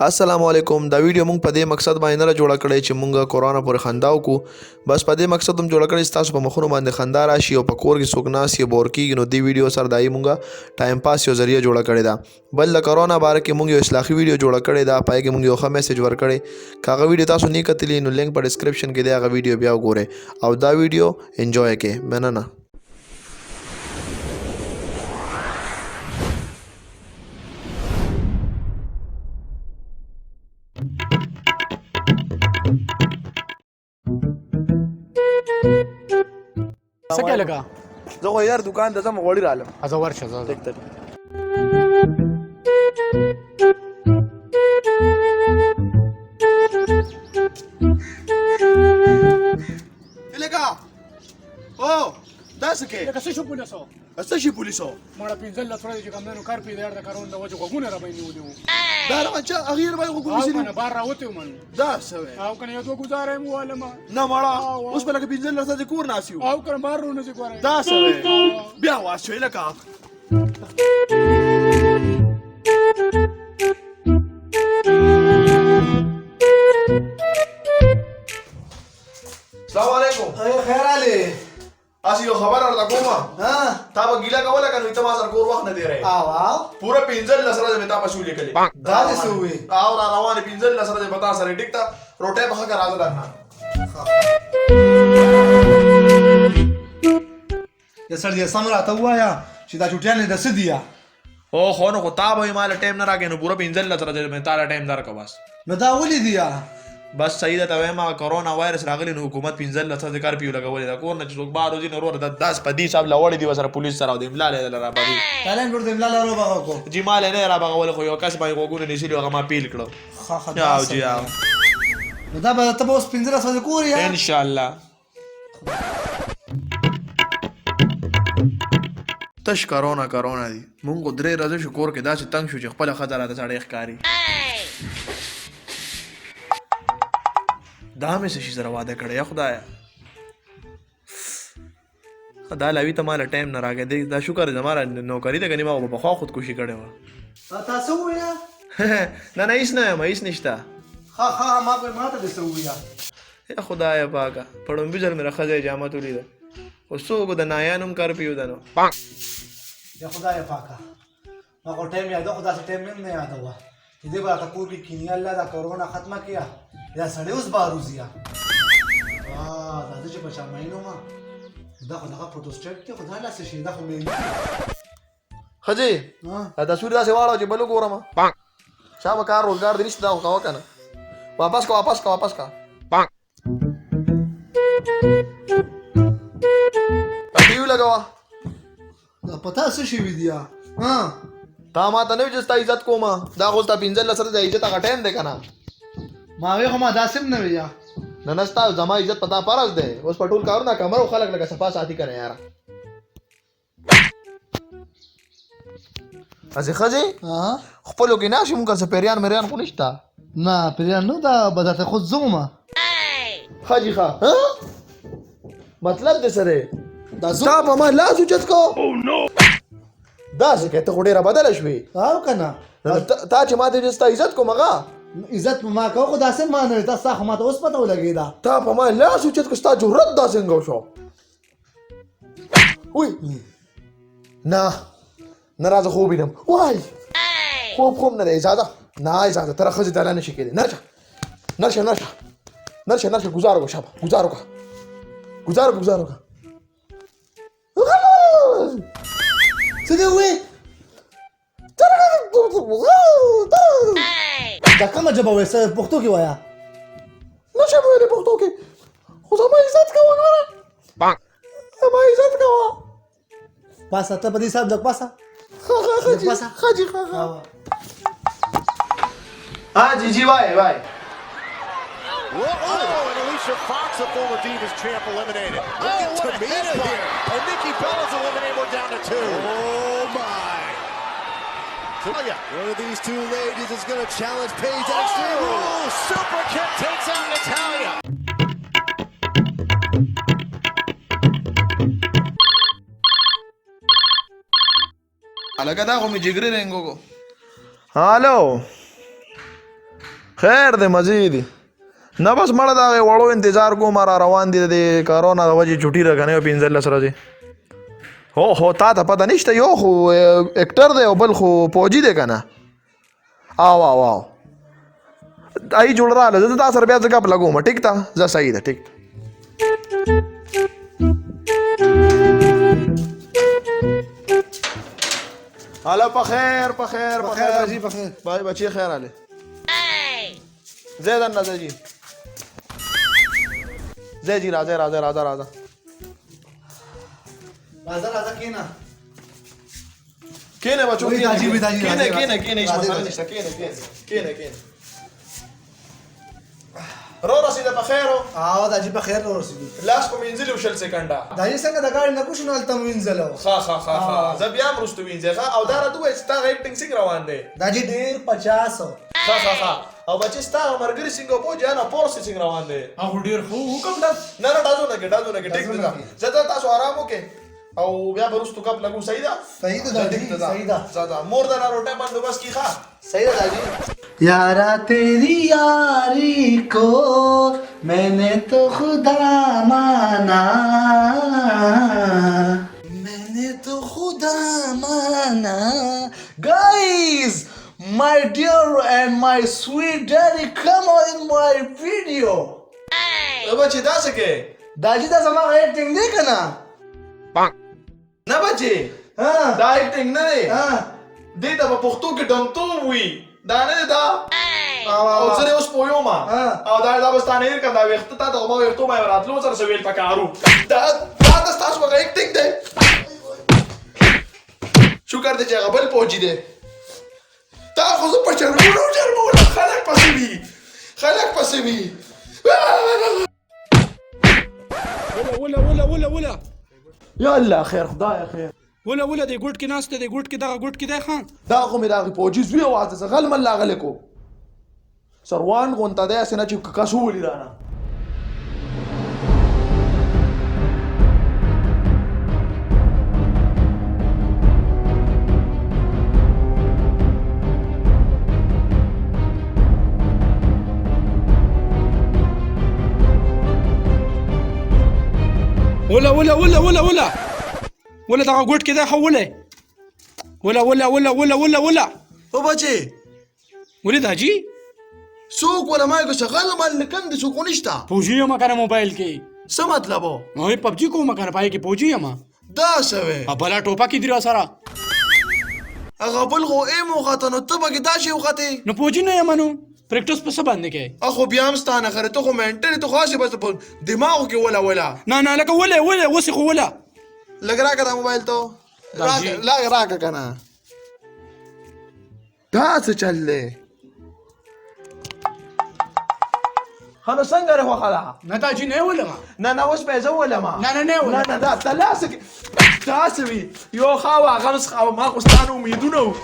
السلام علیکم. دا ویډیو مونږ په دې مقصد باندې نه جوړه کړې چې مونږ کورونا پورې خندا وکړو. بس په دې مقصد هم جوړه کړې چې تاسو په مخونو باندې خندا راشي او په کور کې څوک ناست یې بور کېږي، نو دې ویډیو سره دایي مونږ ټایم پاس یو ذریعه جوړه کړې ده. بل د کورونا باره کې مونږ یو اصلاحي ویډیو جوړه کړې ده، پای کې مونږ یو ښه میسج ورکړی. که هغه ویډیو تاسو نه کتلی نو لینک په ډسکرپشن کې دی، هغه ویډیو بیا وګورئ او دا ویډیو انجوای کړئ. مننه. څه کې لګا زه خو یار دکان ته ځم غوړي رالم. ازه ورشه زه ټیک لګا او دا څه کې لکه څه شو پولیسو څه شي پولیسو مړه 15 لس ورځې چې کومنو کار پیدا د کارون د وجه غوونه را باندې ونیو دا راځه اخیر باندې او وګورئ کنه بار راوته من دا څه او کنه یو دوه گزاره مو علما نه مړه اوس په لکه 15 لسه کور ناسیو او کنه بار رونه چې ګوره دا څه بیا واسه لکه السلام علیکم. خیر علي. اسی یو خبر ورته کوم. ها تا به ګیله کوله کنه ته ما سره کور وخت نه دی راي. او پورا 15 لسره به تا پښو لیکلې. دا دې سوې. او را روانه 15 لسره به تا سره ټیک تا روټه به ښه راځه درنه. یا سړی سم راته وایا چې دا چټیان د سدیا. او خو نو تا به مال ټایم نه راګنو پورا 15 لسره به تا ټایم درکو بس. نو دا ولې دیا؟ بس صحیح ده ته ما کورونا وایرس راغلی نو حکومت 15 لسره کار پیو لګولې دا کور نه چې څوک بار وځي نو ور د 10 په 10 صاحب لوړې دی وسره پولیس سره د املا له را باندې تالن ورته املا لارو باغ کو. جی مال نه را باغول خو یو کس باندې وګونه نشي هغه ما پیل کړو. او جی او نو دا به ته اوس 15 سره کور یا ان شاء الله. تش کورونا دی مونږ درې ورځې شو کور کې داسې تنگ شو چې خپل خزر راته سړی ښکاری. دا مې څه شي سره واده کړی یا خدایا دا لاوي ته مال ټایم نه راګې دا شکر زماره نوکری ته کني ما په خوا خودکشي کړې و. تاسو ویا نه نه هیڅ نه هیڅ نشته. ها ما په ماته دې سویا. یا خدایا پاکه پړم بجر مې راخځه جامه تولې ده او څوک د نایانم کار پیو ده نو یا خدای پاکه ما کو ټایم یاد خدا سے ټایم نه یاد ہوا دې به تا کو کې کینی الله دا کورونا ختمه کیا یا سړی اوس باروزیا دا چې په شامینو ما دا خو دا فوټوسټیټ ته خدای لا څه شي دا خو مې خځه دا تصویر دا سیواړو چې بلو ګورم شابه کار روزګار دې نشته دا وکاو کنه واپس کا پټیو لګوا دا پتا څه شي ودیا ها تا ما ته نه چې ستا عزت کوم دا خو ستا 15 لسره د عزت هغه ټایم دی کنه ما وی خو ما داسم نه ویا نه نستا زما عزت پتا فرض دی اوس پټول کارونه کمرو خلک لکه صفا ساتي کنه یار. ازي خځه ها خپلو کې ناشي مونږه سپیریان مریان خو نشتا نه پریان نو دا بداته خود زوما خاجي ها مطلب دې سره دا تا په ما لاس اوچت کو او نو دا څه ته ډیره بدل شوې او کنه تا چې ما دې ستا عزت کوم هغه عزت ما کو خدا سے مانه تا صح ما ته اوس پته ولګی دا تا په ما لاس اوچت کو ستا جرأت دا څنګه شو وای نه راځه خوب وینم وای خوب نه اجازه تر خځه دلانه نشي کېدی نرشه گزارو شابه گزارو څه دی وې دا کومه جبه وې سره پښتو کې وایا نشه ویلې پښتو کې خو زما عزت کوه پاسه ته په دې حساب د پاسه خاجي جی وای Whoa, and Alicia Fox, the former Divas champ, eliminated. Look at Tamina here. And Nikki Bella's eliminated. We're down to 2. Oh, my. One of these two ladies is going to challenge Paige Extreme Rules. Super kick takes out Natalya. لکه دا خو مې جګرې رنګو کو. هالو خیر دی مزې دي نه بس مړه د هغې وړو انتظار کوم را روان دي د کرونا د وجې چوټي راکنه یو 15 ورځې هو تا ته پته نشته یو خو اکټر دی او بل خو فوجي دی که نه او ای جوړ راغله زه تا سره بیا زه ګپ لګوم ټیک ده زه صحیح ده ټیک حالا په خیر باجی بخیر بای بچی خیر حاله زید اندازه جی زید جی راځه راځه کینا کینه بچو وای داجی وای داجی کینه هیڅ راځه. مسله نشته کینه رو رسیده په خیر او داجی بخیر ورسېږي لاس په منځلو شل سکندہ داجی څنګه د گاډي نه کوښ نه الته وینځلو ها زه بیا مرستو وینځه او دا راته وای ستا ایکټینګ څنګه روان دی داجی ډیر 50 ها او بچی ستا مرګري څنګه په جانا پورس څنګه روان دی هغه ډیر خو حکم ده نه ډازو نه کې ټیک ده زه تاسو آرام وکې او بیا برستو کپ لګو صحیح ده صحیح ده داجی صحیح ده زدا مور دا روټه بندوبست کی ښه صحیح है दादी यारा तेरी यारी को मैंने तो खुदा माना guys my dear and my sweet daddy come on in my video بچی دا څه کې दादी دا زما ریټینګ دی کنه نه بچی ها دا ایکټینګ نه دی ها دې ته په پښتو کې ډمتو وي دا نه دی دا او زه اوس پویو ما او دا بستانه هیر کنده وخت ته دا ما وختو ما راتلو سره سویل پکارو دا تاسو وګ ایکټینګ دی شکر دې چې غبل پوجي دی تا خو زه په چرمو خلک پسې وي ولا یا الله خیر خدای خیر ولا دی ګوټ کې ناشته دی ګوټ کې دغه ګوټ کې دی خان دا خو مې دغه پوجي زوی واځه څه غل مل لاغله کو سروان غونته ده اسنه چې کاسو ولې رانه ولا دغه ګوټ کې دی خو ولا او بچي ولې داجی څوک ولا ما کو شغل مال نکم دي څوک نشتا پوجي ما کنه موبایل کې څه مطلب نو پبجي کوم کنه پای کې پوجي ما دا سوي بلا ټوپا کې دی را سره هغه بل خو ایمو خاطر نو تبه کې دا شی وخته نو پوجي نه یمنو پریکټس په څه باندې کې اخو بیا مستانه خره ته خو مینټل ته خاصه بس په دماغ کې ولا نه لکه ولا وسی خو ولا لګ راکه دا موبایل ته راکه کنه دا څه چللې خانو څنګه ره خلا نه داجی نه ولا نه اوس به زه ولا ما نه ولا نه دا تلاسک تاسوي یو خوا غلس خوا ما خو ستانو امیدونه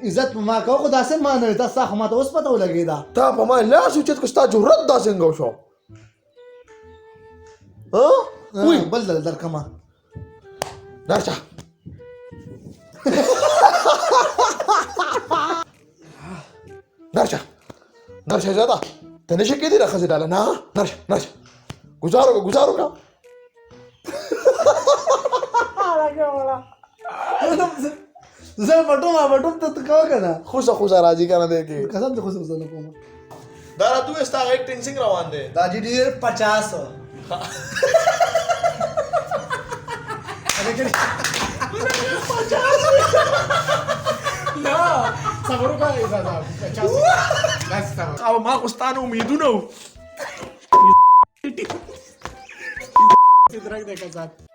عزت ما کو خدا سے مان تا صح ما تو اس پتہ لگی دا تا په ما لاس اوچت کو ستا جرأت دا څنګه شو وای بل در کما درچا زیاده ته نشي کېدی راخځې ډاله نه نرشه گزارو کا زه پټوم ته کو کنه خوشا راځي کنه دې کې قسم ته خوشا نه کوم دا را تو استا ایکټینګ څنګه روان دی دا جی ډیر 50 نه صبر وکړئ زاده 50 او ما خو ستانو امیدونه درک دې کسات